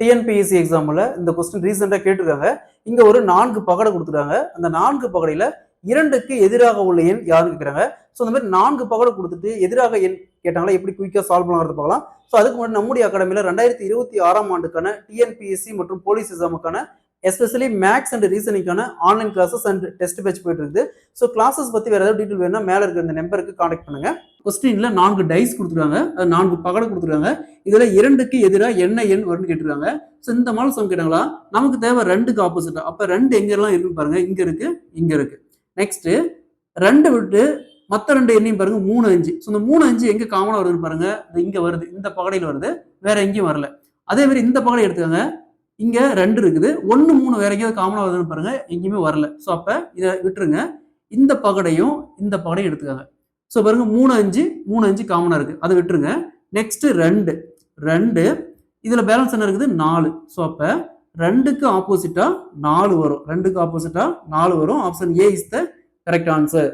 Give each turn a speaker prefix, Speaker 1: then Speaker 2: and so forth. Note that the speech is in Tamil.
Speaker 1: டிஎன்பிஎஸ்சி எக்ஸாம்ல இந்த கொஸ்டின் ரீசெண்டா கேட்டிருக்காங்க. இங்க ஒரு 4 பகடை கொடுத்துருக்காங்க. அந்த 4 பகடையில 2க்கு எதிராக உள்ள எண் யாருன்னு கேட்கிறாங்க. ஸோ இந்த மாதிரி 4 பகடை கொடுத்துட்டு எதிராக எண் கேட்டாங்களா, எப்படி குயிக்கா சால்வ் பண்ணலாம்னு பார்க்கலாம். ஸோ அதுக்கு முன்னாடி நம்முடைய அகாடமியில 2026ஆம் ஆண்டுக்கான டிஎன்பிஎஸ்சி மற்றும் போலீஸ் எக்ஸாமுக்கான எஸ்பெஷலி மேக்ஸ் அண்ட் ரீசனிங்கான online classes and test batch போயிட்டு இருக்குது. ஸோ கிளாஸஸ் பத்தி வேற ஏதாவது டீட்டெயில் வேணும்னா மேல இருக்கிற இந்த நம்பருக்கு கான்டாக்ட் பண்ணுங்க. கொஸ்டின்ல 4 டைஸ் கொடுத்துருக்காங்க, அது 4 பகடை கொடுத்துருக்காங்க. இதுல 2க்கு எதிராக என்ன எண் வரும்னு கேட்டிருக்காங்க. ஸோ இந்த மாதிரி சம் கேட்டாங்களா, நமக்கு தேவை 2க்கு ஆப்போசிட்டா. அப்ப 2 எங்கெல்லாம் இருக்குன்னு பாருங்க. இங்க இருக்கு, இங்க இருக்கு. நெக்ஸ்ட் 2 விட்டு மற்ற 2 எண்ணையும் பாருங்க 3, 5. ஸோ இந்த 3, 5 எங்க காமனா வருதுன்னு பாருங்க. இங்க வருது, இந்த பகடையில வருது, வேற எங்கேயும் வரல. அதே மாதிரி இந்த பகடை எடுத்துக்காங்க, இங்க 2 இருக்குது, 1, 3 வேற எங்கேயாவது காமனா வருதுன்னு பாருங்க, எங்கேயுமே வரல. ஸோ அப்ப இதை விட்டுருங்க. இந்த பகடையும் இந்த பகடையும் எடுத்துக்காங்க. ஸோ பாருங்க 3, 5 3, 5 காமனா இருக்கு, அதை விட்டுருங்க. நெக்ஸ்ட் 2 இதுல பேலன்ஸ் என்ன இருக்குது 4. ஸோ அப்ப 2க்கு ஆப்போசிட்டா 4 வரும். 2க்கு ஆப்போசிட்டா 4 வரும். Option A is the correct answer.